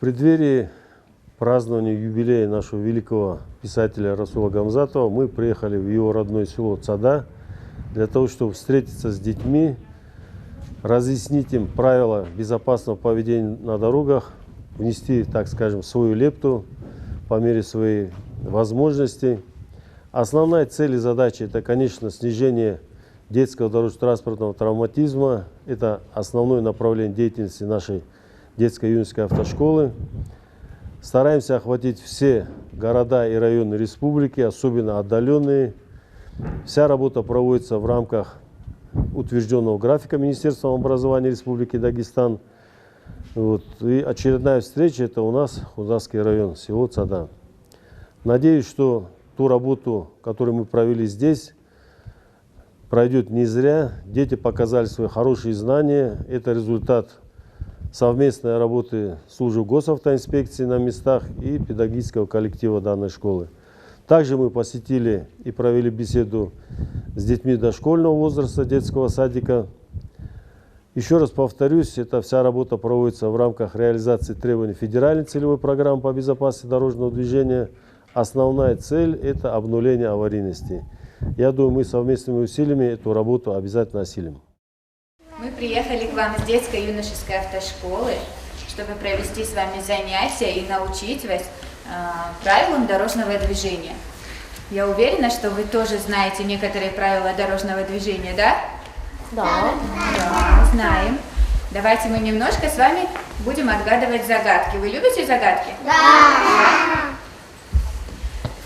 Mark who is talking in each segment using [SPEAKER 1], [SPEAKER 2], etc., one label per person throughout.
[SPEAKER 1] преддверии празднования юбилея нашего великого писателя Расула Гамзатова мы приехали в его родное село Цада для того, чтобы встретиться с детьми, разъяснить им правила безопасного поведения на дорогах, внести, так скажем, свою лепту по мере своей возможностей. Основная цель и задача – это, конечно, снижение детского дорожно-транспортного травматизма. Это основное направление деятельности нашей детско-юношеской автошколы. Стараемся охватить все города и районы республики, особенно отдаленные. Вся работа проводится в рамках утвержденного графика Министерства образования Республики Дагестан. И очередная встреча – это у нас Хузарский район, село Цада. Надеюсь, что ту работу, которую мы провели здесь, пройдет не зря. Дети показали свои хорошие знания. Это результат совместной работы службы госавтоинспекции на местах и педагогического коллектива данной школы. Также мы посетили и провели беседу с детьми дошкольного возраста детского садика. Еще раз повторюсь, эта вся работа проводится в рамках реализации требований федеральной целевой программы по безопасности дорожного движения. Основная цель – это обнуление аварийности. Я думаю, мы совместными усилиями эту работу обязательно осилим.
[SPEAKER 2] Мы приехали к вам из детско-юношеской автошколы, чтобы провести с вами занятия и научить вас правилам дорожного движения. Я уверена, что вы тоже знаете некоторые правила дорожного движения, да?
[SPEAKER 3] Да.
[SPEAKER 2] Да, знаем. Давайте мы немножко с вами будем отгадывать загадки. Вы любите загадки?
[SPEAKER 3] Да.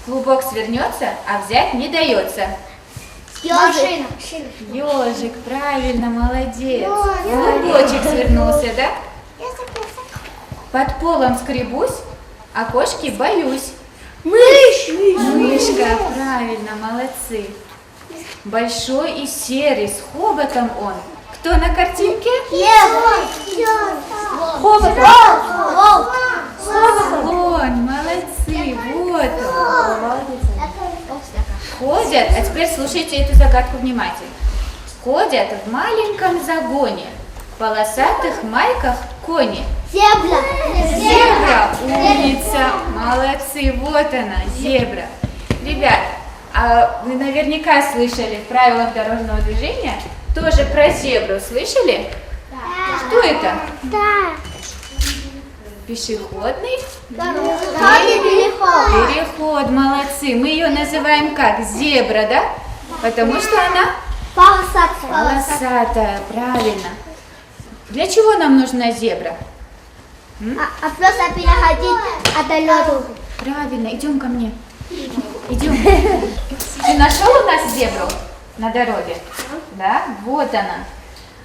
[SPEAKER 2] Клубок свернется, а взять не дается.
[SPEAKER 3] Ежик.
[SPEAKER 2] Ежик, правильно, молодец. Клубочек свернулся, да? Под полом скребусь, а кошки боюсь. Мышка, правильно, молодцы. Большой и серый, с хоботом он. Кто на картинке? Слон, молодцы, вот он. Ходят, а теперь слушайте эту загадку внимательно. Ходят в маленьком загоне, в полосатых майках кони.
[SPEAKER 3] Зебра.
[SPEAKER 2] Умница, молодцы, вот она, зебра. Ребят, а вы наверняка слышали в правилах дорожного движения тоже про зебру. Слышали?
[SPEAKER 3] Да.
[SPEAKER 2] Что это?
[SPEAKER 3] Да.
[SPEAKER 2] Пешеходный
[SPEAKER 3] Переход.
[SPEAKER 2] переход, молодцы. Мы ее называем как? Зебра, да? Потому что она полосатая, правильно. Для чего нам нужна зебра?
[SPEAKER 3] Просто переходить отдаленную.
[SPEAKER 2] Правильно, идем ко мне. Идем. Ты нашел у нас зебру на дороге? Да? Вот она.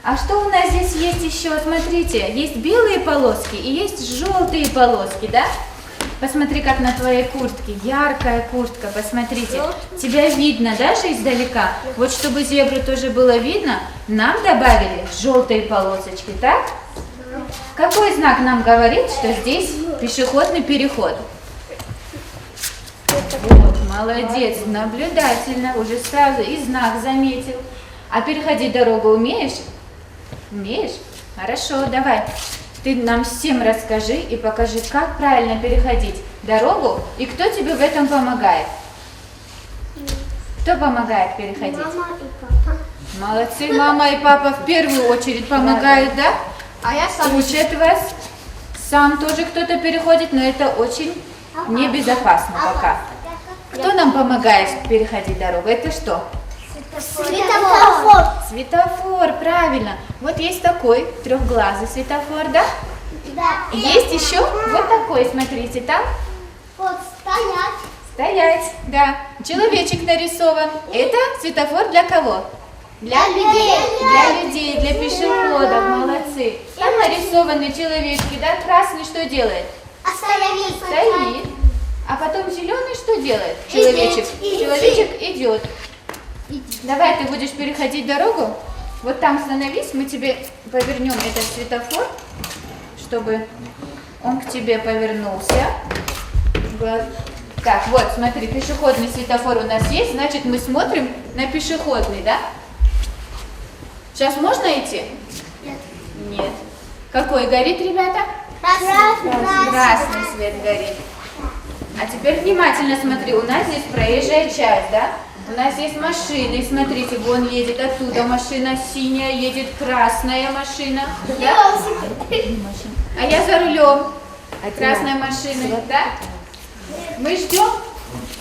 [SPEAKER 2] А что у нас здесь есть еще? Смотрите, есть белые полоски и есть желтые полоски, да? Посмотри, как на твоей куртке. Яркая куртка, посмотрите. Тебя видно даже издалека? Вот чтобы зебру тоже было видно, нам добавили желтые полосочки, так? Какой знак нам говорит, что здесь пешеходный переход? Вот, молодец, наблюдательно, уже сразу и знак заметил. А переходить дорогу умеешь? Умеешь? Хорошо, давай. Ты нам всем расскажи и покажи, как правильно переходить дорогу и кто тебе в этом помогает. Кто помогает переходить?
[SPEAKER 3] Мама и папа.
[SPEAKER 2] Молодцы, мама и папа в первую очередь помогают, да?
[SPEAKER 3] А я сам.
[SPEAKER 2] Учат вас. Сам тоже кто-то переходит, но это очень небезопасно пока. Кто нам помогает переходить дорогу? Это что?
[SPEAKER 3] Светофор.
[SPEAKER 2] Светофор, правильно. Вот есть такой трехглазый светофор, да?
[SPEAKER 3] Да.
[SPEAKER 2] И есть еще вот такой, смотрите, там
[SPEAKER 3] Вот стоять.
[SPEAKER 2] стоять, да. Человечек нарисован. Это светофор для кого?
[SPEAKER 3] Для людей.
[SPEAKER 2] Для людей, для пешеходов, молодцы. Там нарисованы человечки, да? Красный что делает? Стоит. А потом зеленый что делает? Человечек. Человечек идет. Давай ты будешь переходить дорогу. Вот там становись, мы тебе повернем этот светофор, чтобы он к тебе повернулся. Так, вот, смотри, пешеходный светофор у нас есть, значит мы смотрим на пешеходный, да? Сейчас можно идти? Нет. Какой горит, ребята? Красный свет горит. А теперь внимательно смотри, у нас здесь проезжая часть, да? У нас есть машины, смотрите, вон едет оттуда машина синяя, едет красная машина, да? А я за рулем красной машины, да? Мы ждем,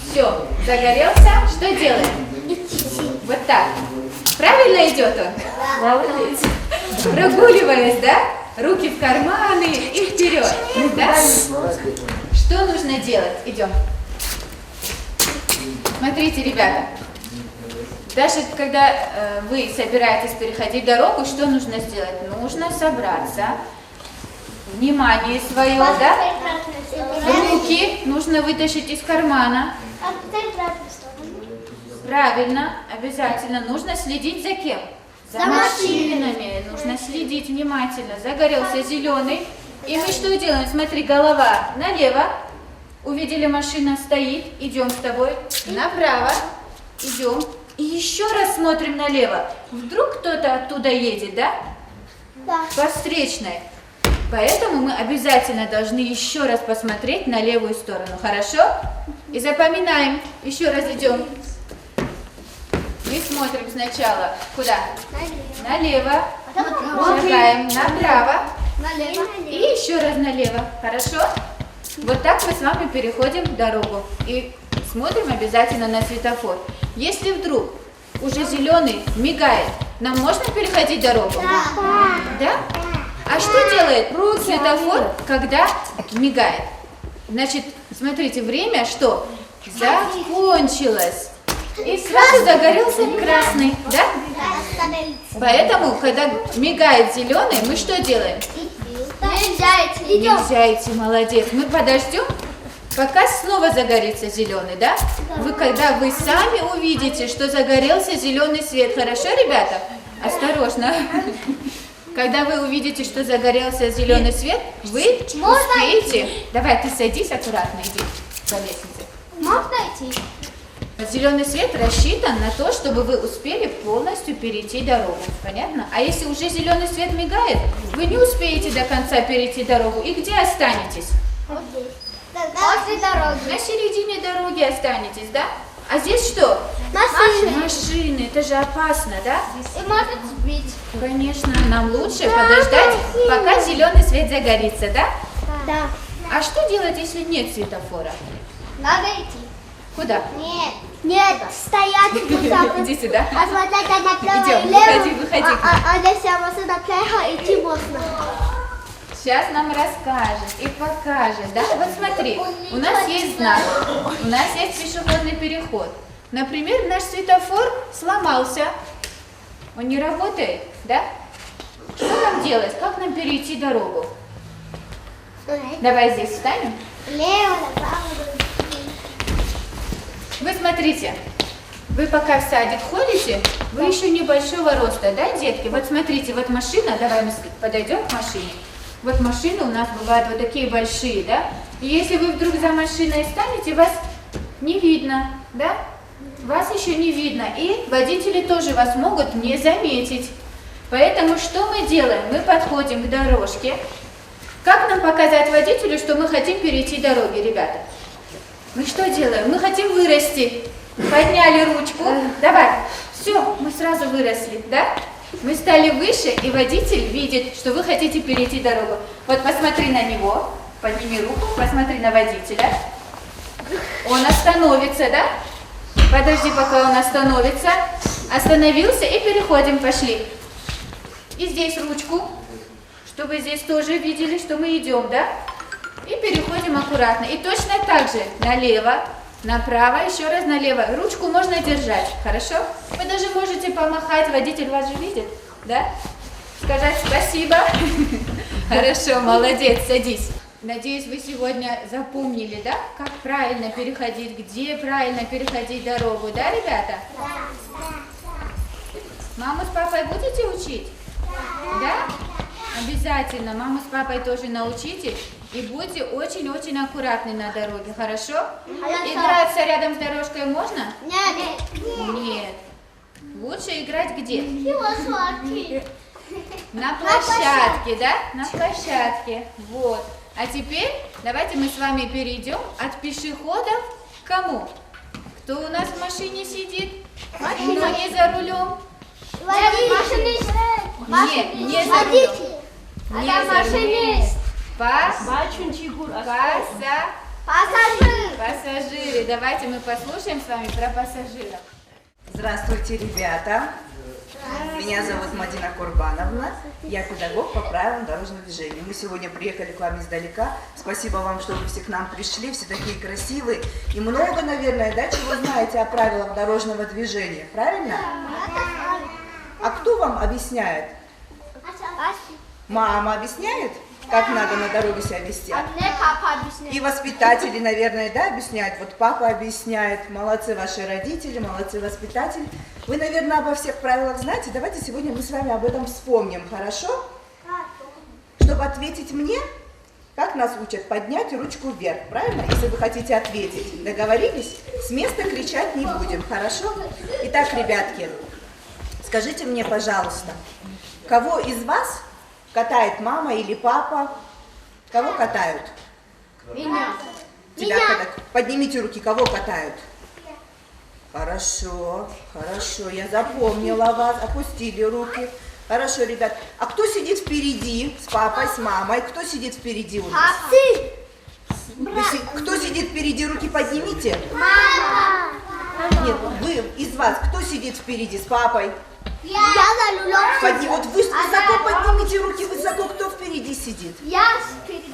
[SPEAKER 2] все, загорелся, что делаем? Вот так. Правильно идет он? Прогуливаясь, да? Руки в карманы и вперед, да? Что нужно делать? Идем. Смотрите, ребята, даже когда вы собираетесь переходить дорогу, что нужно сделать? Нужно собраться, внимание свое, да? Руки нужно вытащить из кармана. Правильно, обязательно. Нужно следить за кем? За машинами. Нужно следить внимательно. Загорелся зеленый. И мы что делаем? Смотри, голова налево. Увидели, машина стоит. Идем с тобой. Направо. Идем. И еще раз смотрим налево. Вдруг кто-то оттуда едет, да?
[SPEAKER 3] Да.
[SPEAKER 2] По встречной. Поэтому мы обязательно должны еще раз посмотреть на левую сторону. Хорошо? И запоминаем. Еще раз идем. Мы смотрим сначала куда? Налево. Шагаем направо. И еще раз налево. Хорошо? Вот так мы с вами переходим дорогу. И смотрим обязательно на светофор. Если вдруг уже зеленый мигает, нам можно переходить дорогу? Да? А что делает светофор, когда мигает? Значит, смотрите, время что? Закончилось. И сразу загорелся красный, да? Поэтому, когда мигает зеленый, мы что делаем? Нельзя идти, молодец. Мы подождем, пока снова загорится зеленый, да? Когда вы сами увидите, что загорелся зеленый свет. Хорошо, ребята? Осторожно. Когда вы увидите, что загорелся зеленый свет, вы успеете. Давай, ты садись аккуратно, иди по лестнице.
[SPEAKER 3] Можно идти?
[SPEAKER 2] Зеленый свет рассчитан на то, чтобы вы успели полностью перейти дорогу. Понятно? А если уже зеленый свет мигает, вы не успеете до конца перейти дорогу. И где останетесь?
[SPEAKER 3] После дороги.
[SPEAKER 2] На середине дороги останетесь, да? А здесь что? Машины. Это же опасно, да?
[SPEAKER 3] И может сбить.
[SPEAKER 2] Конечно, нам лучше подождать, пока зеленый свет загорится, да?
[SPEAKER 3] Да.
[SPEAKER 2] А что делать, если нет светофора?
[SPEAKER 3] Надо идти.
[SPEAKER 2] Куда?
[SPEAKER 3] Нет, стоять вот так вот.
[SPEAKER 2] Иди сюда.
[SPEAKER 3] А смотреть направо
[SPEAKER 2] Идем,
[SPEAKER 3] и лево.
[SPEAKER 2] выходи.
[SPEAKER 3] А если машина направо, идти можно.
[SPEAKER 2] Сейчас нам расскажет и покажет, да? Вот смотри, у нас есть знак, у нас есть пешеходный переход. Например, наш светофор сломался, он не работает, да? Что нам делать? Как нам перейти дорогу? Давай здесь встанем.
[SPEAKER 3] Лево, направо.
[SPEAKER 2] Вы смотрите, вы пока в садик ходите, вы еще небольшого роста, да, детки? Вот смотрите, вот машина, давай мы подойдем к машине. Вот машины у нас бывают вот такие большие, да? И если вы вдруг за машиной станете, вас не видно, да? Вас еще не видно. И водители тоже вас могут не заметить. Поэтому что мы делаем? Мы подходим к дорожке. Как нам показать водителю, что мы хотим перейти дороги, ребята? Мы что делаем? Мы хотим вырасти. Подняли ручку. Давай. Все, мы сразу выросли, да? Мы стали выше, и водитель видит, что вы хотите перейти дорогу. Вот посмотри на него, подними руку, посмотри на водителя. Он остановится, да? Подожди, пока он остановится. Остановился, и переходим, пошли. И здесь ручку, чтобы здесь тоже видели, что мы идем, да? И переходим аккуратно. И точно так же налево, направо, еще раз налево. Ручку можно держать, хорошо? Вы даже можете помахать, водитель вас же видит, да? Сказать спасибо. Хорошо, молодец, садись. Надеюсь, вы сегодня запомнили, да, как правильно переходить, где правильно переходить дорогу, да, ребята? Маму с папой будете учить? Да? Обязательно. Маму с папой тоже научите. И будьте очень-очень аккуратны на дороге, хорошо? Играться рядом с дорожкой можно?
[SPEAKER 3] Нет.
[SPEAKER 2] Нет. Лучше играть где?
[SPEAKER 3] Его сладкий.
[SPEAKER 2] На площадке, да? На площадке. Вот. А теперь давайте мы с вами перейдем от пешеходов к кому? Кто у нас в машине сидит? Кто не за рулем?
[SPEAKER 3] Машинист.
[SPEAKER 2] Нет, не за рулем. Не за рулем.
[SPEAKER 3] Машинист.
[SPEAKER 2] Пассажиры. Пассажиры. Давайте мы послушаем с вами про пассажиров.
[SPEAKER 4] Здравствуйте, ребята. Меня зовут Мадина Курбановна. Я педагог по правилам дорожного движения. Мы сегодня приехали к вам издалека. Спасибо вам, что вы все к нам пришли. Все такие красивые. И много, наверное, да, чего знаете о правилах дорожного движения. Правильно? А кто вам объясняет? Мама объясняет, как надо на дороге себя вести?
[SPEAKER 3] Мне папа объясняет.
[SPEAKER 4] И воспитатели, наверное, да, объясняют. Вот папа объясняет. Молодцы ваши родители, молодцы воспитатели. Вы, наверное, обо всех правилах знаете. Давайте сегодня мы с вами об этом вспомним, хорошо? Чтобы ответить мне, как нас учат, поднять ручку вверх, правильно? Если вы хотите ответить. Договорились? С места кричать не будем, хорошо? Итак, ребятки, скажите мне, пожалуйста, кого из вас катает мама или папа? Кого катают?
[SPEAKER 3] Меня.
[SPEAKER 4] Тебя катают. Поднимите руки, кого катают? Хорошо, хорошо, я запомнила вас. Опустили руки. Хорошо, ребят. А кто сидит впереди с папой, с мамой? Кто сидит впереди у нас? Кто сидит впереди, руки поднимите.
[SPEAKER 3] Мама.
[SPEAKER 4] Нет, вы из вас, кто сидит впереди с папой?
[SPEAKER 3] Я за рулем.
[SPEAKER 4] Вот вы высоко поднимите руки, высоко, кто впереди сидит?
[SPEAKER 3] Я впереди.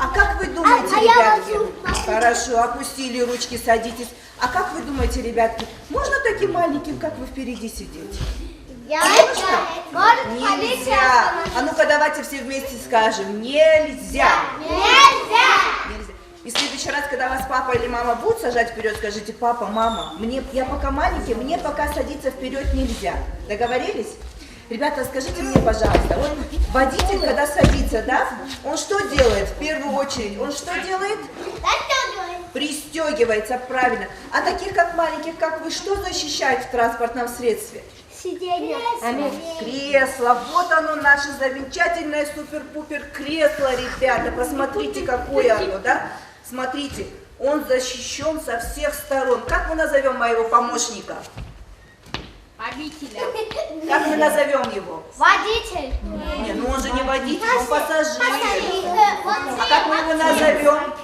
[SPEAKER 4] А как вы думаете,
[SPEAKER 3] А я
[SPEAKER 4] ребятки?
[SPEAKER 3] вожу.
[SPEAKER 4] Хорошо, опустили ручки, садитесь. А как вы думаете, ребятки, можно таким маленьким, как вы впереди сидеть?
[SPEAKER 3] Я может
[SPEAKER 4] Нельзя. А ну-ка давайте все вместе скажем. Нельзя. Нельзя. И в следующий раз, когда вас папа или мама будут сажать вперед, скажите: папа, мама, я пока маленький, мне пока садиться вперед нельзя. Договорились? Ребята, скажите мне, пожалуйста, вот водитель, когда садится, да, он что делает в первую очередь? Он что делает? Пристегивается, правильно. А таких, как маленьких, как вы, что защищает в транспортном средстве?
[SPEAKER 3] Сиденье.
[SPEAKER 4] Кресло. Вот оно, наше замечательное супер-пупер кресло, ребята. Посмотрите, какое оно, да? Смотрите, он защищен со всех сторон. Как мы назовем моего помощника?
[SPEAKER 3] Водителя.
[SPEAKER 4] Как мы назовем его?
[SPEAKER 3] Водитель.
[SPEAKER 4] Нет, ну он же не водитель, он пассажир. А как мы его назовем?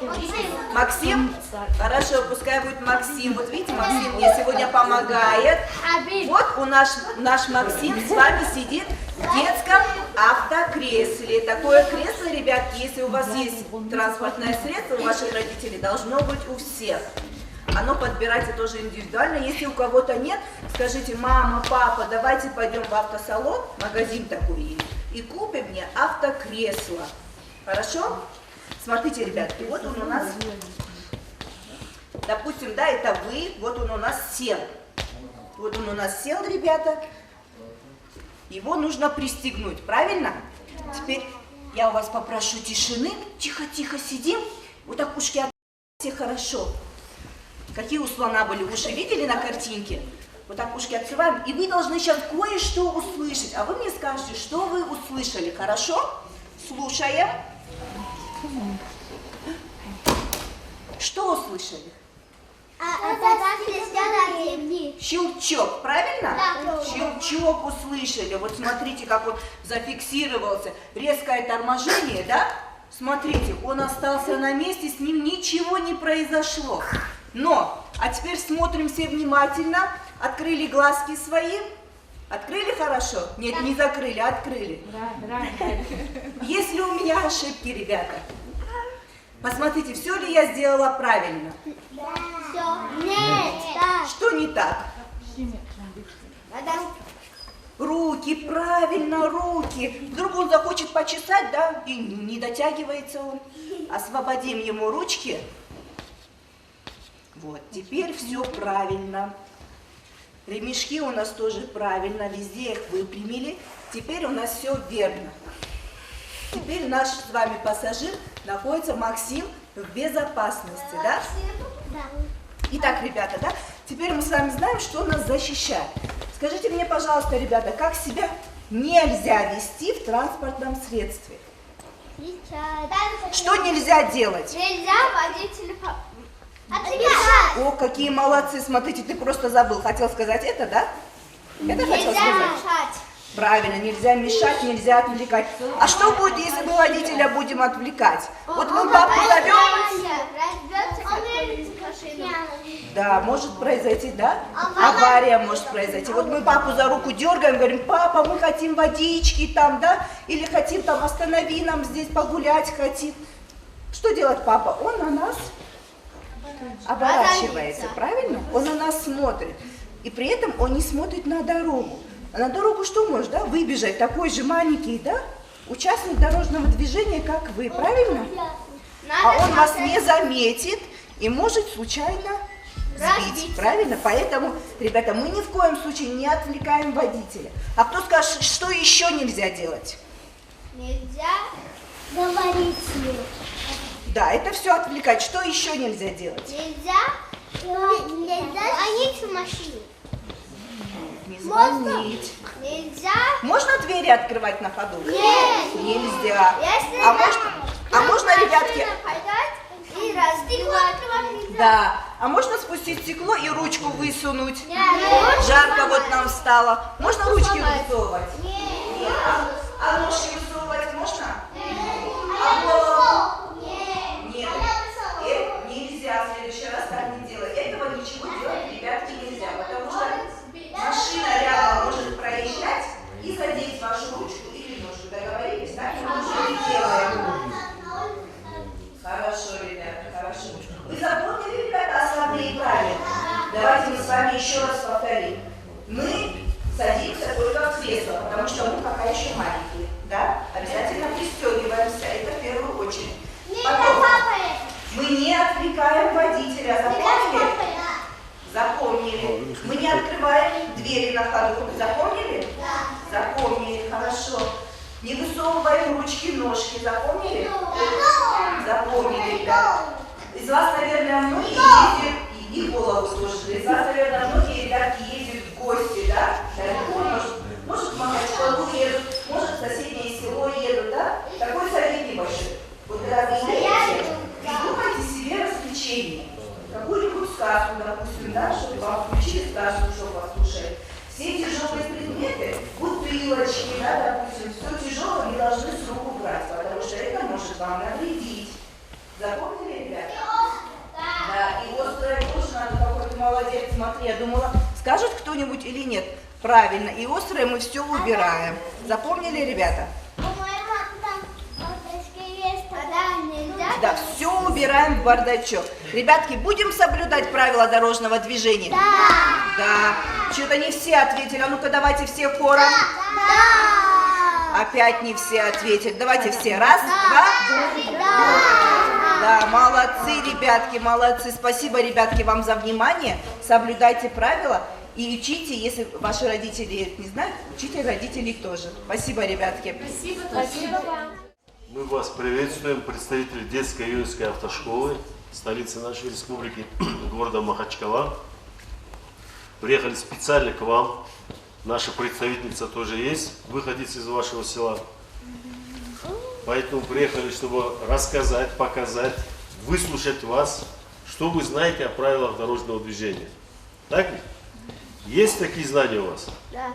[SPEAKER 4] Максим? Хорошо, пускай будет Максим. Вот видите, Максим мне сегодня помогает. Вот у наш Максим с вами сидит в детском автокресле. Такое кресло, ребятки, если у вас есть транспортное средство, у ваших родителей должно быть у всех. Оно подбирается тоже индивидуально. Если у кого-то нет, скажите: мама, папа, давайте пойдем в автосалон, магазин такой есть, и купим мне автокресло. Хорошо? Смотрите, ребятки, вот он у нас, допустим, да, это вы, вот он у нас сел. Вот он у нас сел, ребята. Его нужно пристегнуть, правильно? Теперь я у вас попрошу тишины. Тихо-тихо сидим. Вот так ушки откройте хорошо. Какие у слона были уши, видели на картинке? Вот так ушки открываем, и вы должны сейчас кое-что услышать. А вы мне скажете, что вы услышали, хорошо? Слушаем. Что услышали? Щелчок, правильно?
[SPEAKER 3] Да.
[SPEAKER 4] Щелчок услышали. Вот смотрите, как он зафиксировался. Резкое торможение, да? Смотрите, он остался на месте, с ним ничего не произошло. Но, а теперь смотрим все внимательно. Открыли глазки свои. Открыли хорошо? Нет, не закрыли, открыли. Есть ли у меня ошибки, ребята? Посмотрите, все ли я сделала правильно?
[SPEAKER 3] Нет.
[SPEAKER 4] Что не так? Руки, правильно, руки. Вдруг он захочет почесать, да, и не дотягивается он. Освободим ему ручки. Вот, теперь все правильно. Ремешки у нас тоже правильно, везде их выпрямили. Теперь у нас все верно. Теперь наш с вами пассажир находится, Максим, в безопасности, да? Итак, ребята, да, теперь мы с вами знаем, что нас защищает. Скажите мне, пожалуйста, ребята, как себя нельзя вести в транспортном средстве?
[SPEAKER 3] Сейчас.
[SPEAKER 4] Что нельзя делать?
[SPEAKER 3] Нельзя водителю отвлекать.
[SPEAKER 4] О, какие молодцы, смотрите, ты просто забыл. Хотел сказать это, да? Это хотел
[SPEAKER 3] Нельзя
[SPEAKER 4] сказать?
[SPEAKER 3] мешать.
[SPEAKER 4] Правильно, нельзя мешать, нельзя отвлекать. А что будет, если мы водителя будем отвлекать? Вот мы папу зовем. Да, может произойти, да? Авария может произойти. Вот мы папу за руку дергаем, говорим: папа, мы хотим водички там, да? Или хотим там, останови нам здесь, погулять хотим. Что делает папа? Он на нас оборачивается, правильно? Он на нас смотрит. И при этом он не смотрит на дорогу. А на дорогу что может, да? Выбежать такой же маленький, да? Участник дорожного движения, как вы, правильно? А он вас не заметит и может случайно сбить, правильно? Поэтому, ребята, мы ни в коем случае не отвлекаем водителя. А кто скажет, что еще нельзя делать?
[SPEAKER 3] Нельзя говорить с ним.
[SPEAKER 4] Да, это все отвлекать. Что еще нельзя делать?
[SPEAKER 3] Нельзя звонить в машину.
[SPEAKER 4] Не звонить.
[SPEAKER 3] Нельзя.
[SPEAKER 4] Можно двери открывать на ходу?
[SPEAKER 3] Нет.
[SPEAKER 4] Нельзя.
[SPEAKER 3] Если
[SPEAKER 4] А можно, ребятки,
[SPEAKER 3] и стекло открывать нельзя.
[SPEAKER 4] да, а можно спустить стекло и ручку высунуть?
[SPEAKER 3] Нет.
[SPEAKER 4] Жарко вот нам стало. Можно ручки высовывать?
[SPEAKER 3] Нет.
[SPEAKER 4] А ножки высовывать можно? Нет. Нельзя. В следующий раз так не делать. Этого ничего делать, ребятки, нельзя, потому что машина рядом может проезжать и задеть вашу ручку или ножку. Договорились, да? Мы уже не делаем. Хорошо, ребята, хорошо. Вы запомнили, ребята, основные правила? Давайте мы с вами еще раз повторим. Мы садимся только в кресло, потому что мы пока еще маленькие. Да? Обязательно пристегиваемся, это в первую очередь. Потом мы не отвлекаем водителя, запомнили? Запомнили. Мы не открываем двери на ходу. Запомнили? Да. Запомнили, хорошо. Не высовываем ручки-ножки. Запомнили? Запомнили, ребята. Из вас, наверное, многие ездят, и голову слушали. Из вас, наверное, многие ребятки ездят в гости, да? Может в Махачкалу едут, может в соседнее село едут, да? Такой совет небольшой. Вот когда вы едете, придумайте себе развлечение. Какую-нибудь сказку, допустим, да, чтобы вам включили сказку, чтобы вас слушали. Все тяжелые предметы, бутылочки, да, допустим, все тяжелое не должны с рук убрать, потому что это может вам навредить. Запомнили, ребята? Да, и острое тоже надо, какой ты молодец, смотри, я думала, скажет кто-нибудь или нет. Правильно, и острое мы все убираем. Запомнили, ребята? Да, все убираем в бардачок. Ребятки, будем соблюдать правила дорожного движения? Да. Да. Что-то не все ответили. А ну-ка, давайте все хором. Да. Опять не все ответили. Давайте все. Раз, два. Да, молодцы, ребятки, молодцы. Спасибо, ребятки, вам за внимание. Соблюдайте правила и учите, если ваши родители не знают, учите родителей тоже. Спасибо, ребятки.
[SPEAKER 2] Спасибо вам.
[SPEAKER 1] Мы вас приветствуем, представители детской и юношеской автошколы, столицы нашей республики, города Махачкала. Приехали специально к вам. Наша представительница тоже есть, выходец из вашего села. Поэтому приехали, чтобы рассказать, показать, выслушать вас, что вы знаете о правилах дорожного движения. Так ли? Есть такие знания у вас?
[SPEAKER 3] Да.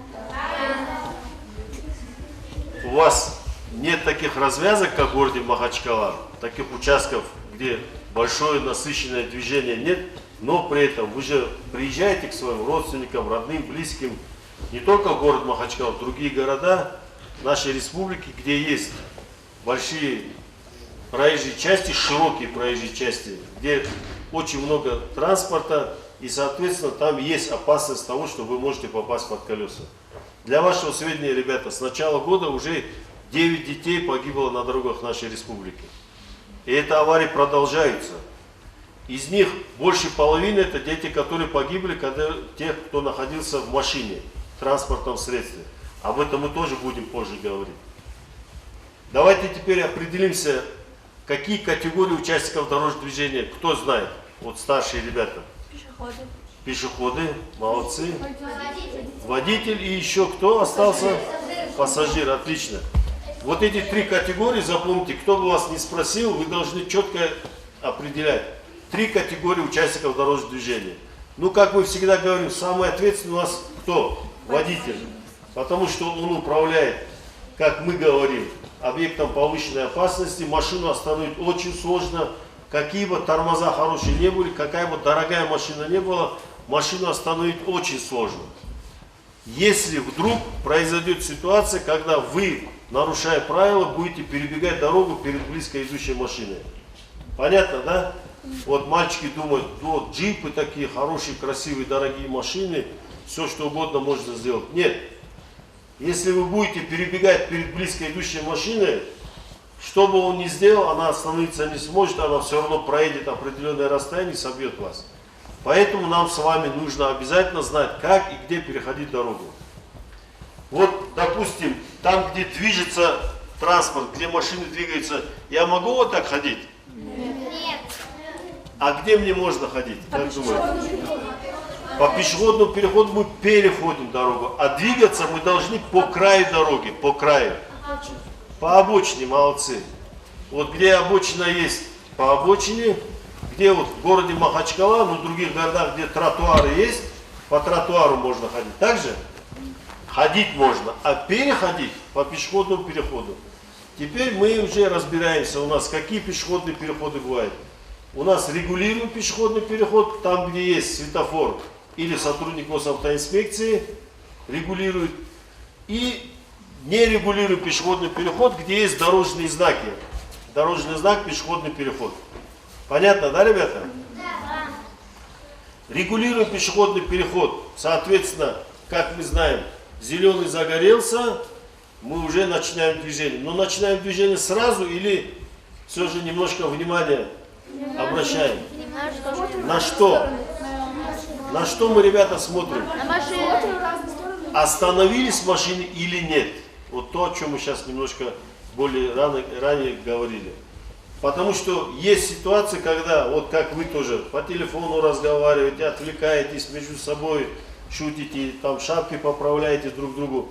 [SPEAKER 1] У вас нет таких развязок, как в городе Махачкала, таких участков, где большое насыщенное движение нет, но при этом вы же приезжаете к своим родственникам, родным, близким, не только в город Махачкала, в другие города нашей республики, где есть большие проезжие части, широкие проезжие части, где очень много транспорта, и, соответственно, там есть опасность того, что вы можете попасть под колеса. Для вашего сведения, ребята, с начала года уже 9 детей погибло на дорогах нашей республики. И эти аварии продолжаются. Из них больше половины это дети, которые погибли, когда те, кто находился в машине, в транспортном средстве. Об этом мы тоже будем позже говорить. Давайте теперь определимся, какие категории участников дорожного движения, кто знает, вот старшие ребята.
[SPEAKER 2] Пешеходы.
[SPEAKER 1] Пешеходы, молодцы. Водитель и еще кто остался? пассажир, отлично. Вот эти 3 категории, запомните, кто бы вас не спросил, вы должны четко определять. 3 категории участников дорожного движения. Ну, как мы всегда говорим, самый ответственный у нас кто? Водитель. Потому что он управляет, как мы говорим, объектом повышенной опасности. Машину остановить очень сложно. Какие бы тормоза хорошие не были, какая бы дорогая машина не была, машину остановить очень сложно. Если вдруг произойдет ситуация, когда вы, нарушая правила, будете перебегать дорогу перед близко идущей машиной. Понятно, да? Вот мальчики думают, вот джипы такие хорошие, красивые, дорогие машины, все что угодно можно сделать. Нет. Если вы будете перебегать перед близко идущей машиной, что бы он ни сделал, она остановиться не сможет, она все равно проедет определенное расстояние и собьет вас. Поэтому нам с вами нужно обязательно знать, как и где переходить дорогу. Вот, допустим, там, где движется транспорт, где машины двигаются, я могу вот так ходить?
[SPEAKER 3] Нет.
[SPEAKER 1] А где мне можно ходить? Как думаете? По пешеходному переходу мы переходим дорогу, а двигаться мы должны по краю дороги, по краю. По обочине, молодцы. Вот где обочина есть, по обочине, где вот в городе Махачкала, но в других городах, где тротуары есть, по тротуару можно ходить. Также ходить можно, а переходить по пешеходному переходу. Теперь мы уже разбираемся, у нас какие пешеходные переходы бывают. У нас регулируем пешеходный переход, там где есть светофор или сотрудник госавтоинспекции регулирует. И не регулируем пешеходный переход, где есть дорожные знаки. Дорожный знак, пешеходный переход. Понятно, да, ребята? Да. Регулируем пешеходный переход. Соответственно, как мы знаем, зеленый загорелся, мы уже начинаем движение. Но начинаем движение сразу или все же немножко внимания обращаем? На что? На что мы, ребята, смотрим?
[SPEAKER 3] На машину.
[SPEAKER 1] Остановились машины или нет? Вот то, о чем мы сейчас немножко более ранее говорили. Потому что есть ситуации, когда, вот как вы тоже по телефону разговариваете, отвлекаетесь между собой, шутите, там шапки поправляете друг другу.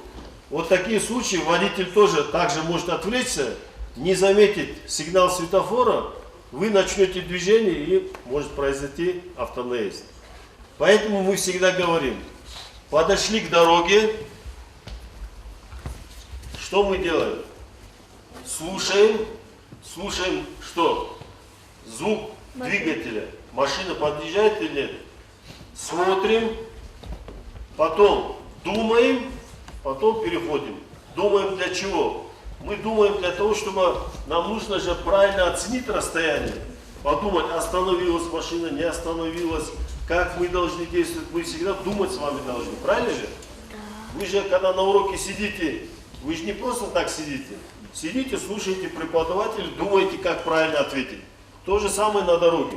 [SPEAKER 1] Вот такие случаи водитель тоже также может отвлечься, не заметить сигнал светофора, вы начнете движение и может произойти автонаезд. Поэтому мы всегда говорим, подошли к дороге, что мы делаем? Слушаем что? Звук двигателя. Машина подъезжает или нет? Смотрим, потом думаем, потом переходим. Думаем для чего? Мы думаем для того, чтобы нам нужно же правильно оценить расстояние. Подумать, остановилась машина, не остановилась, как мы должны действовать. Мы всегда думать с вами должны, правильно же? Вы же, когда на уроке сидите, вы же не просто так сидите. Сидите, слушаете преподавателя, думаете, как правильно ответить. То же самое на дороге.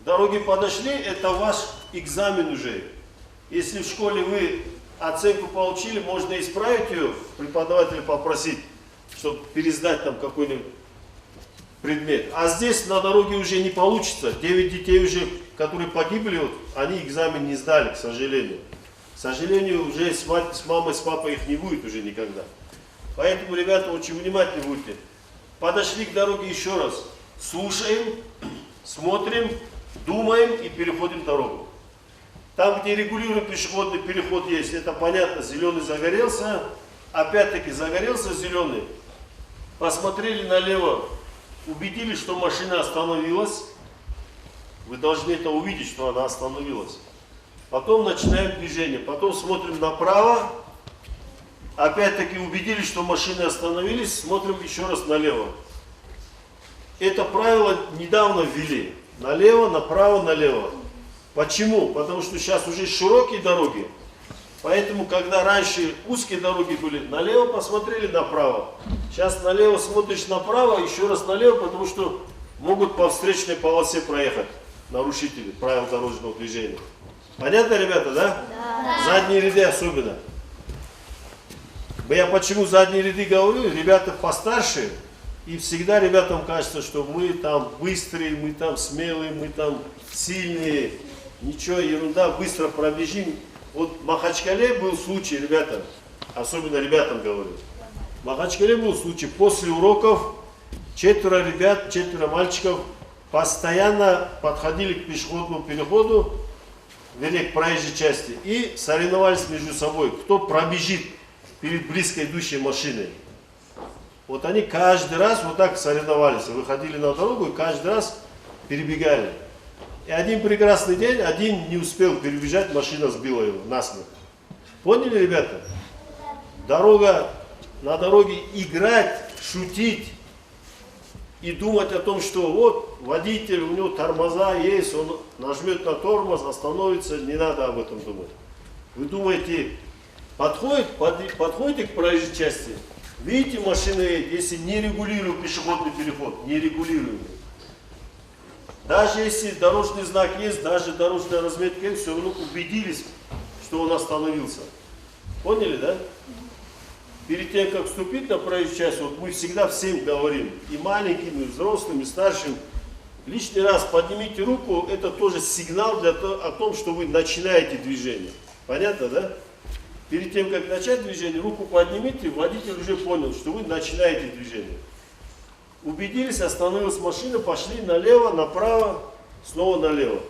[SPEAKER 1] К дороге подошли, это ваш экзамен уже. Если в школе вы оценку получили, можно исправить ее, преподавателя попросить, чтобы пересдать там какой-нибудь предмет. А здесь на дороге уже не получится. 9 детей уже, которые погибли, вот, они экзамен не сдали, к сожалению. К сожалению, уже с мамой, с папой их не будет уже никогда. Поэтому, ребята, очень внимательны будьте. Подошли к дороге еще раз. Слушаем, смотрим, думаем и переходим дорогу. Там, где регулируем пешеходный переход есть, это понятно, зеленый загорелся. Опять-таки загорелся зеленый. Посмотрели налево, убедились, что машина остановилась. Вы должны это увидеть, что она остановилась. Потом начинаем движение. Потом смотрим направо. Опять-таки убедились, что машины остановились. Смотрим еще раз налево. Это правило недавно ввели. Налево, направо, налево. Почему? Потому что сейчас уже широкие дороги. Поэтому, когда раньше узкие дороги были, налево посмотрели, направо. Сейчас налево смотришь направо, еще раз налево, потому что могут по встречной полосе проехать нарушители правил дорожного движения. Понятно, ребята, да? Да. Задние ряды особенно. Я почему задние ряды говорю? Ребята постарше, и всегда ребятам кажется, что мы там быстрые, мы там смелые, мы там сильные. Ничего, ерунда, быстро пробежим. Вот в Махачкале был случай, ребята, особенно ребятам говорю. В Махачкале был случай, после уроков 4 ребят, 4 мальчиков постоянно подходили к пешеходному переходу, вернее, к проезжей части, и соревновались между собой, кто пробежит перед близко идущей машиной. Вот они каждый раз вот так соревновались, выходили на дорогу и каждый раз перебегали. И один прекрасный день, один не успел перебежать, машина сбила его насмерть. Поняли, ребята? На дороге играть, шутить и думать о том, что вот водитель, у него тормоза есть, он нажмет на тормоз, остановится, не надо об этом думать. Вы думаете, подходите к проезжей части, видите, машина едет, если не регулируем пешеходный переход, не регулируем. Даже если дорожный знак есть, даже дорожная разметка есть, все равно убедились, что он остановился. Поняли, да? Перед тем, как вступить на проезжую часть, вот мы всегда всем говорим, и маленьким, и взрослым, и старшим, лишний раз поднимите руку, это тоже сигнал о том, что вы начинаете движение. Понятно, да? Перед тем, как начать движение, руку поднимите, водитель уже понял, что вы начинаете движение. Убедились, остановилась машина, пошли налево, направо, снова налево.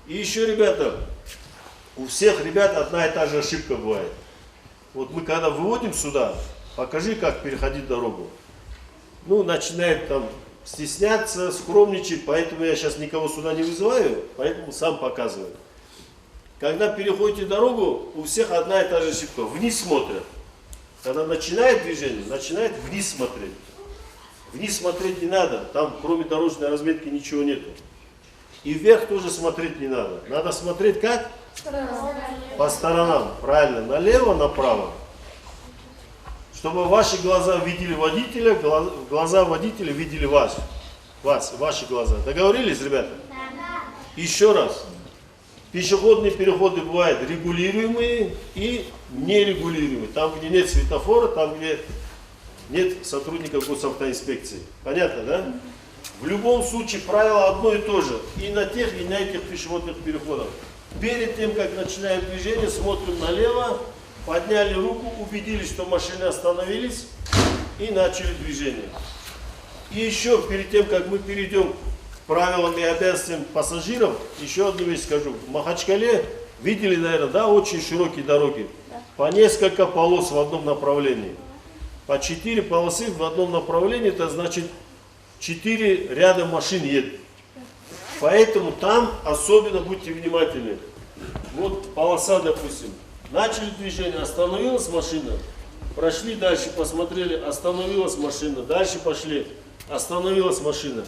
[SPEAKER 1] И еще, ребята, у всех ребят одна и та же ошибка бывает. Вот мы когда выводим сюда, покажи, как переходить дорогу. Ну, начинает там стесняться, скромничать, поэтому я сейчас никого сюда не вызываю, поэтому сам показываю. Когда переходите дорогу, у всех одна и та же ошибка. Вниз смотрят. Когда начинает движение, начинает вниз смотреть. Вниз смотреть не надо, там кроме дорожной разметки ничего нету. И вверх тоже смотреть не надо. Надо смотреть как? По сторонам, правильно, налево, направо. Чтобы ваши глаза видели водителя, глаза водителя видели вас, ваши глаза. Договорились, ребята? Еще раз. Пешеходные переходы бывают регулируемые и нерегулируемые. Там, где нет светофора, там, где нет сотрудников госавтоинспекции. Понятно, да? В любом случае правило одно и то же. И на тех, и на этих пешеходных переходах. Перед тем, как начинаем движение, смотрим налево, подняли руку, убедились, что машины остановились и начали движение. И еще перед тем, как мы перейдем к правилам и обязанностям пассажиров, еще одну вещь скажу. В Махачкале видели, наверное, да, очень широкие дороги. По несколько полос в одном направлении. По 4 полосы в одном направлении, это значит 4 ряда машин едет. Поэтому там особенно будьте внимательны. Вот полоса, допустим. Начали движение, остановилась машина. Прошли дальше, посмотрели, остановилась машина. Дальше пошли, остановилась машина.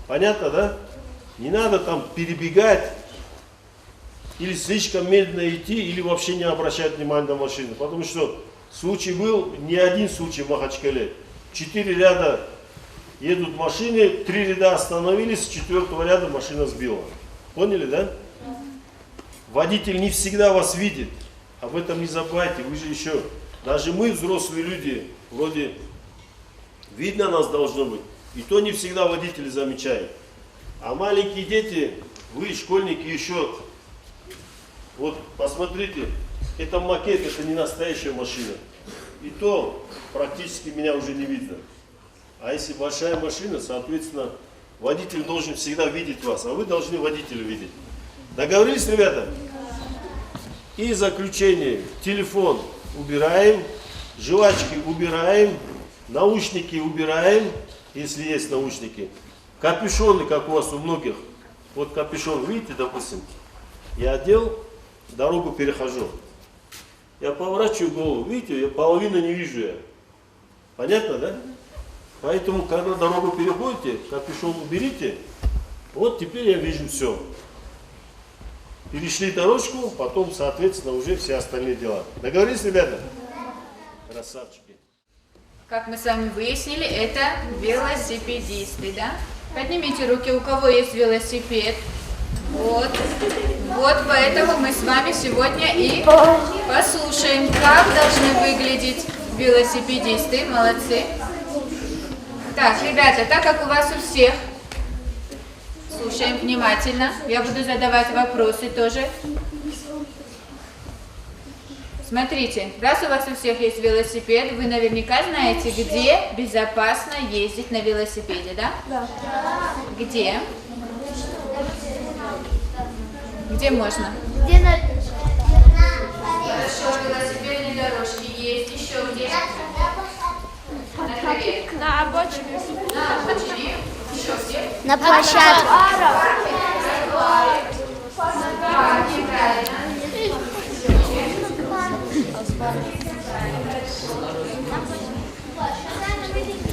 [SPEAKER 1] Понятно, да? Не надо там перебегать. Или слишком медленно идти, или вообще не обращать внимания на машину. Потому что случай был, не один случай в Махачкале. 4 ряда едут машины, 3 ряда остановились, с 4-го ряда машина сбила. Поняли, да? Водитель не всегда вас видит. Об этом не забывайте. Вы же еще, даже мы, взрослые люди, вроде видно нас должно быть. И то не всегда водитель замечает. А маленькие дети, вы, школьники, еще, вот посмотрите, это макет, это не настоящая машина. И то практически меня уже не видно. А если большая машина, соответственно, водитель должен всегда видеть вас, а вы должны водителя видеть. Договорились, ребята? И заключение. Телефон убираем, жвачки убираем, наушники убираем, если есть наушники. Капюшоны, как у вас у многих. Вот капюшон, видите, допустим, я одел, дорогу перехожу. Я поворачиваю голову, видите, я половину не вижу я. Понятно, да? Поэтому, когда дорогу переходите, капюшон уберите, вот теперь я вижу все. Перешли дорожку, потом, соответственно, уже все остальные дела. Договорились, ребята? Красавчики.
[SPEAKER 2] Как мы с вами выяснили, это велосипедисты, да? Поднимите руки, у кого есть велосипед. Вот. Вот поэтому мы с вами сегодня и послушаем, как должны выглядеть велосипедисты. Молодцы. Так, ребята, так как у вас у всех, слушаем внимательно. Я буду задавать вопросы тоже. Смотрите, раз у вас у всех есть велосипед, вы наверняка знаете, где безопасно ездить на велосипеде, да? Да. Где? Где можно? Хорошо, велосипедные дорожки есть. Еще где? На траве.
[SPEAKER 3] На обочине.
[SPEAKER 2] На обочине. Еще где?
[SPEAKER 3] На площадке.
[SPEAKER 2] Парки, правильно.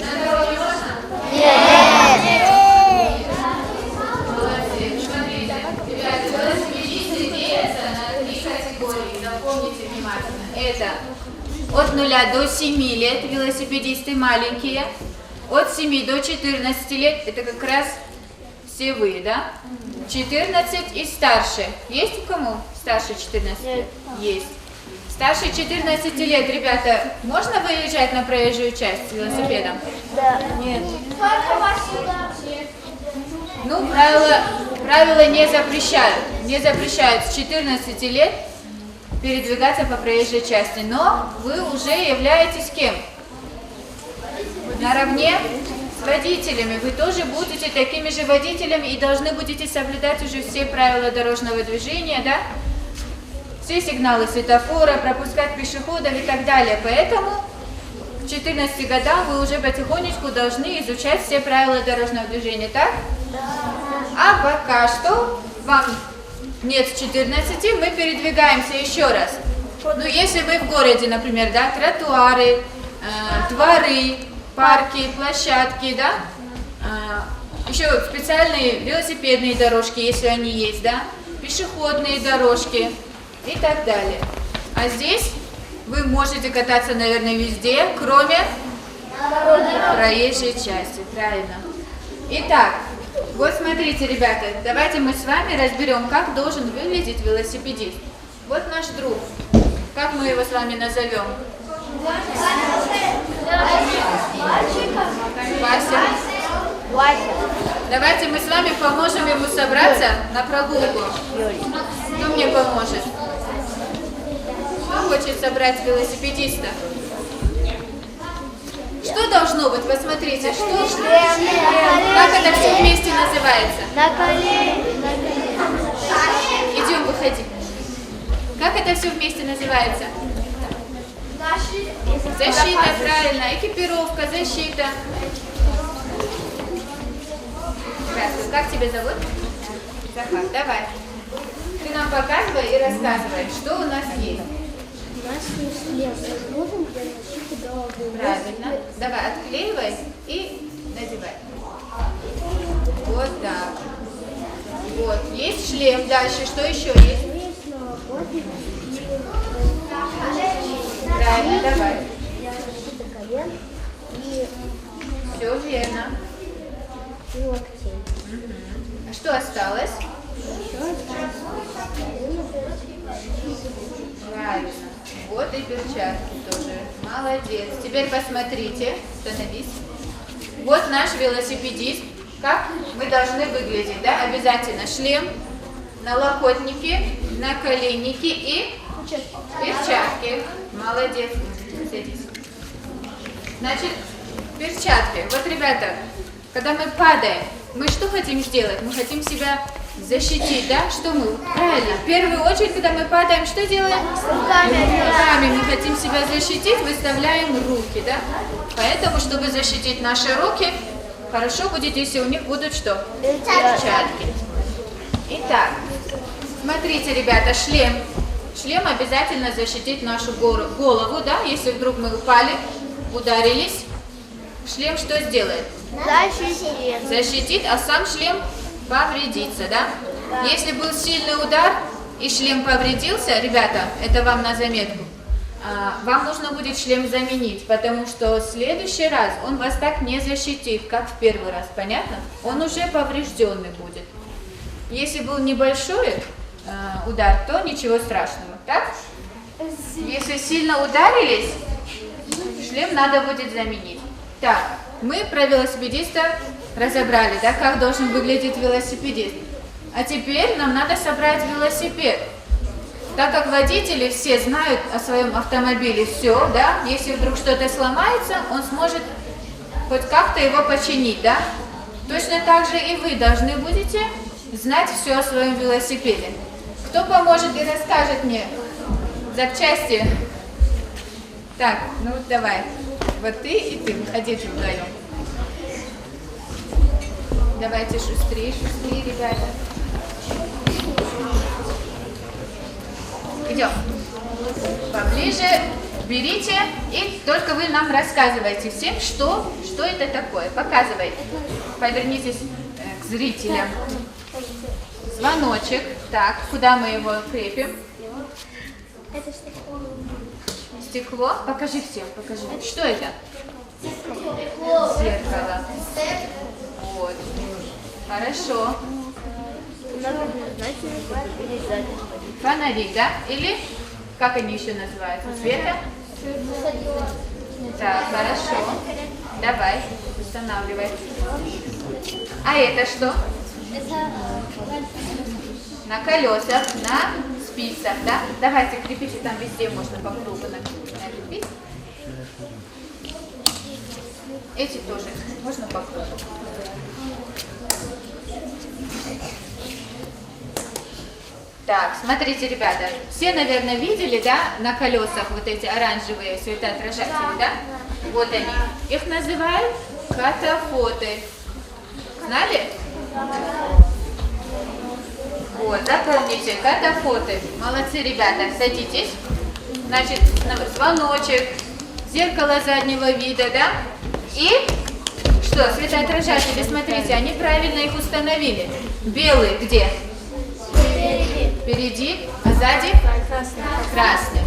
[SPEAKER 2] На дороге можно? Молодец. Смотрите, ребята, велосипедисты делятся на 3 категории. Запомните внимательно. Это от 0 до 7 лет велосипедисты маленькие. От 7 до 14 лет это как раз все вы, да? 14 и старше. Есть у кому старше 14 лет? Есть. Старше 14 лет, ребята, можно выезжать на проезжую часть с велосипедом?
[SPEAKER 3] Да.
[SPEAKER 2] Нет. Ну, правила не запрещают. Не запрещают с 14 лет передвигаться по проезжей части. Но вы уже являетесь кем? Наравне с водителями. Вы тоже будете такими же водителями и должны будете соблюдать уже все правила дорожного движения, да? Все сигналы светофора, пропускать пешеходов и так далее. Поэтому к 14 годам вы уже потихонечку должны изучать все правила дорожного движения, так? А пока что вам нет с 14, мы передвигаемся еще раз. Ну, если вы в городе, например, да, тротуары, дворы, парки, площадки, да, еще специальные велосипедные дорожки, если они есть, да, пешеходные дорожки и так далее. А здесь вы можете кататься, наверное, везде, кроме проезжей части, правильно. Итак, вот смотрите, ребята, давайте мы с вами разберем, как должен выглядеть велосипедист. Вот наш друг. Как мы его с вами назовем? Вася. Давайте мы с вами поможем ему собраться на прогулку. Кто мне поможет? Кто хочет собрать велосипедиста? Что должно быть? Посмотрите, что? Как это все вместе называется?
[SPEAKER 3] На колени.
[SPEAKER 2] Идем, выходи. Как это все вместе называется? Защита, правильно. Экипировка, защита. Здравствуй. Как тебя зовут? Захар. Давай. Ты нам показывай и рассказывай, что у нас есть.
[SPEAKER 3] У нас есть шлем с грудом для защиты головы.
[SPEAKER 2] Правильно. Давай, отклеивай и надевай. Вот так. Вот. Есть шлем. Дальше. Что еще есть?
[SPEAKER 3] Есть налокотник
[SPEAKER 2] Правильно, давай.
[SPEAKER 3] для защиты колен и
[SPEAKER 2] Все верно.
[SPEAKER 3] локтей.
[SPEAKER 2] А что осталось? Правильно. Вот и перчатки тоже. Молодец. Теперь посмотрите. Становись. Вот наш велосипедист. Как мы должны выглядеть, да? Обязательно шлем, налокотники, наколенники и перчатки. Молодец. Садись. Значит, перчатки. Вот, ребята, когда мы падаем, мы что хотим сделать? Мы хотим себя защитить, да? Что мы? Правильно. В первую очередь, когда мы падаем, что делаем? Руками мы хотим себя защитить, выставляем руки, да? Поэтому, чтобы защитить наши руки, хорошо будет, если у них будут что? Перчатки. Итак, смотрите, ребята, шлем. Шлем обязательно защитит нашу голову, да? Если вдруг мы упали, ударились, шлем что сделает? Защитит, а сам шлем повредится, да? Если был сильный удар и шлем повредился, ребята, это вам на заметку, вам нужно будет шлем заменить, потому что в следующий раз он вас так не защитит, как в первый раз, понятно? Он уже поврежденный будет. Если был небольшой удар, то ничего страшного, так? Если сильно ударились, шлем надо будет заменить. Так, мы про велосипедиста разобрали, да, как должен выглядеть велосипедист. А теперь нам надо собрать велосипед. Так как водители все знают о своем автомобиле все, да, если вдруг что-то сломается, он сможет хоть как-то его починить, да. Точно так же и вы должны будете знать все о своем велосипеде. Кто поможет и расскажет мне запчасти? Так, ну давай. Вот ты и ты, выходите вдвоем. Давайте шустрее, ребята. Идем. Поближе берите и только вы нам рассказывайте всем, что это такое. Показывайте. Повернитесь к зрителям. Звоночек. Так, куда мы его крепим?
[SPEAKER 3] Это стекло.
[SPEAKER 2] Стекло. Покажи всем, покажи. Что это?
[SPEAKER 3] Стекло.
[SPEAKER 2] Зеркало. Вот. Хорошо. Фонари, да? Или как они еще называются? Света? Так, хорошо. Давай, устанавливай. А это что? На колесах, на спицах, да? Давайте крепите, там везде можно по кругу накрепить. Эти тоже можно по кругу. Так, смотрите, ребята, все, наверное, видели, да, на колесах вот эти оранжевые светоотражатели, да? Вот они. Их называют катафоты. Знали? Вот, запомните, катафоты. Молодцы, ребята, садитесь. Значит, звоночек, зеркало заднего вида, да? И что, светоотражатели, смотрите, они правильно их установили. Белый где? Впереди, а сзади? Красный.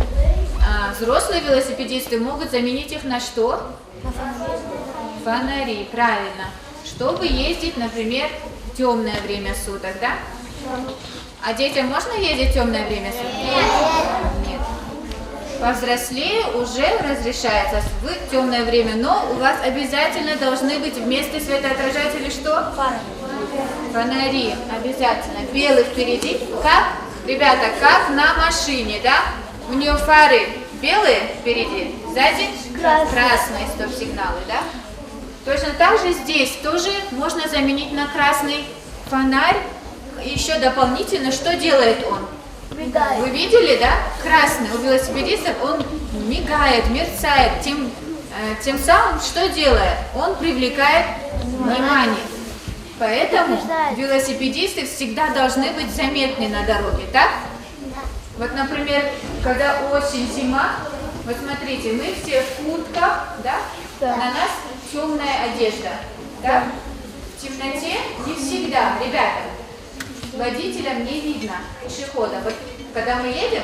[SPEAKER 2] Взрослые велосипедисты могут заменить их на что? Фонари, правильно. Чтобы ездить, например, в темное время суток, да? А детям можно ездить в темное время суток? Нет. Повзрослее уже разрешается в темное время, но у вас обязательно должны быть вместо светоотражателей что? Фонари, обязательно. Белый впереди, как, ребята, как на машине, да? У нее фары белые впереди, сзади красные стоп-сигналы, да? Точно так же здесь тоже можно заменить на красный фонарь. Еще дополнительно, что делает он?
[SPEAKER 3] Мигает.
[SPEAKER 2] Вы видели, да? Красный у велосипедистов, он мигает, мерцает, тем самым что делает? Он привлекает внимание. Поэтому велосипедисты всегда должны быть заметны на дороге, так? Вот, например, когда осень, зима, вот смотрите, мы все в куртках, да? На нас темная одежда, да? В темноте не всегда, ребята, водителям не видно пешехода. Вот когда мы едем,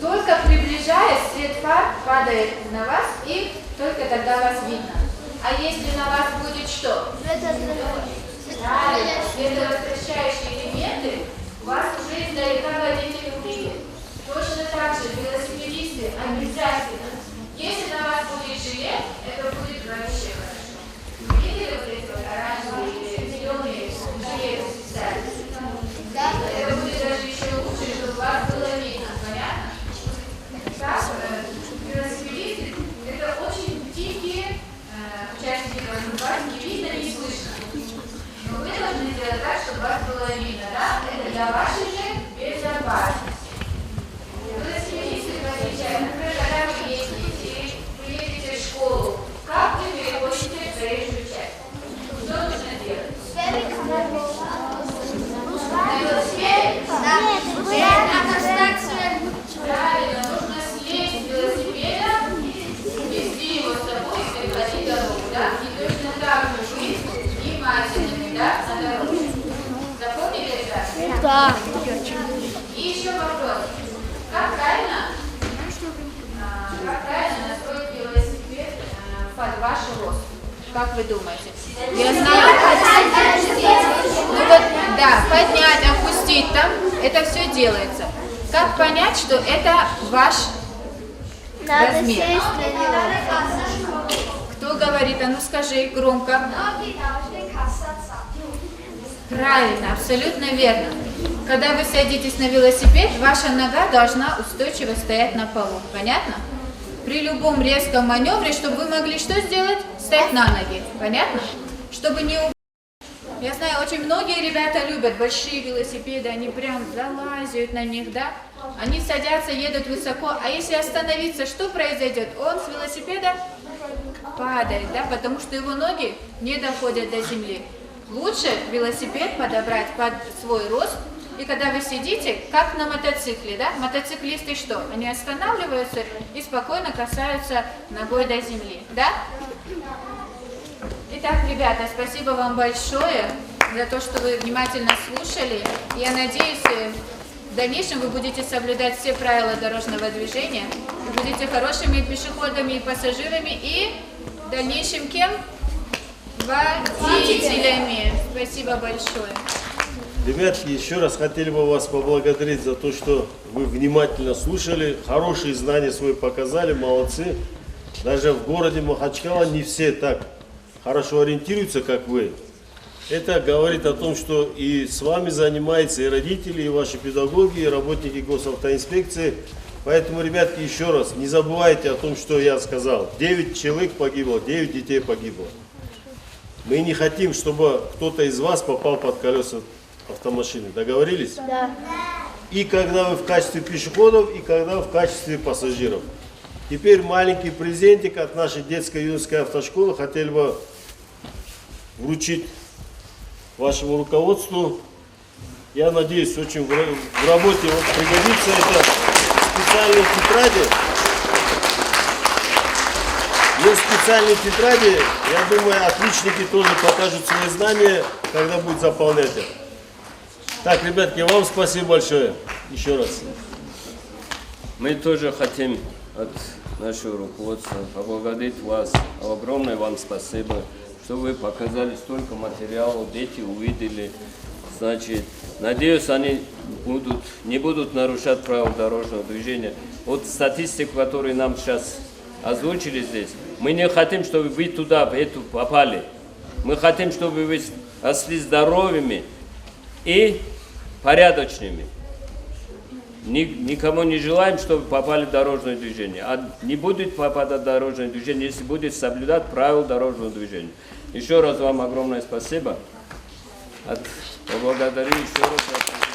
[SPEAKER 2] только приближаясь, свет фар падает на вас, и только тогда вас видно. А если на вас будет что? Правильно, световозвращающие элементы, вас уже издалека водитель увидит. Точно так же велосипедисты обязательно. Если на вас будет жилет, это будет вообще хорошо. Видели вот эти вот оранжевые или зеленые жилеты специальные? Да? Это будет даже еще лучше, чтобы вас было видно. Понятно? Так, велосипедисты это очень тихие участники вас не видно, не слышно. Но вы должны сделать так, чтобы вас было видно, да? Это для вашей же безопасности. Велосипедисты, в отличие от, например, когда вы ездите, вы едете в школу, как вы переходите в проезжую часть? Что нужно делать? На велосипеде? Правильно, нужно слезть с велосипеда, вести его с собой и переходить дорогу, да? И точно так же быть внимательными, да, на дороге. Запомнили, ребята?
[SPEAKER 3] Да.
[SPEAKER 2] И еще вопрос. Как правильно настроить велосипед под ваш рост? Как вы думаете? Я знаю. Ну вот, да, поднять, опустить там, это все делается. Как понять, что это ваш
[SPEAKER 3] Надо
[SPEAKER 2] размер?
[SPEAKER 3] сесть на него.
[SPEAKER 2] Кто говорит? А ну скажи громко. Правильно, абсолютно верно. Когда вы садитесь на велосипед, ваша нога должна устойчиво стоять на полу. Понятно? При любом резком маневре, чтобы вы могли что сделать? Встать на ноги. Понятно? Чтобы не упасть. Я знаю, очень многие ребята любят большие велосипеды, они прям залазят на них, да? Они садятся, едут высоко, а если остановиться, что произойдет? Он с велосипеда падает, да? Потому что его ноги не доходят до земли. Лучше велосипед подобрать под свой рост. И когда вы сидите, как на мотоцикле, да? Мотоциклисты что? Они останавливаются и спокойно касаются ногой до земли, да? Итак, ребята, спасибо вам большое за то, что вы внимательно слушали. Я надеюсь, в дальнейшем вы будете соблюдать все правила дорожного движения, вы будете хорошими пешеходами и пассажирами, и в дальнейшем кем? Водителями. Спасибо большое.
[SPEAKER 1] Ребятки, еще раз хотели бы вас поблагодарить за то, что вы внимательно слушали, хорошие знания свои показали, молодцы. Даже в городе Махачкала не все так хорошо ориентируются, как вы. Это говорит о том, что и с вами занимаются и родители, и ваши педагоги, и работники госавтоинспекции. Поэтому, ребятки, еще раз, не забывайте о том, что я сказал. 9 человек погибло, 9 детей погибло. Мы не хотим, чтобы кто-то из вас попал под колеса автомашины. Договорились?
[SPEAKER 3] Да.
[SPEAKER 1] И когда вы в качестве пешеходов, и когда вы в качестве пассажиров. Теперь маленький презентик от нашей детско-юношеской автошколы хотели бы вручить вашему руководству. Я надеюсь, очень в работе вот пригодится. Это специальные тетради. Есть специальные тетради. Я думаю, отличники тоже покажут свои знания, когда будут заполнять их. Так, ребятки, вам спасибо большое. Еще раз.
[SPEAKER 5] Мы тоже хотим от нашего руководства поблагодарить вас. Огромное вам спасибо, что вы показали столько материалов, дети увидели. Значит, надеюсь, они не будут нарушать правила дорожного движения. Вот статистику, которую нам сейчас озвучили здесь, мы не хотим, чтобы вы туда, в эту попали. Мы хотим, чтобы вы росли здоровыми и порядочными. Никому не желаем, чтобы попали в дорожное движение. А не будет попадать в дорожное движение, если будет соблюдать правила дорожного движения. Еще раз вам огромное спасибо. Поблагодарю еще раз.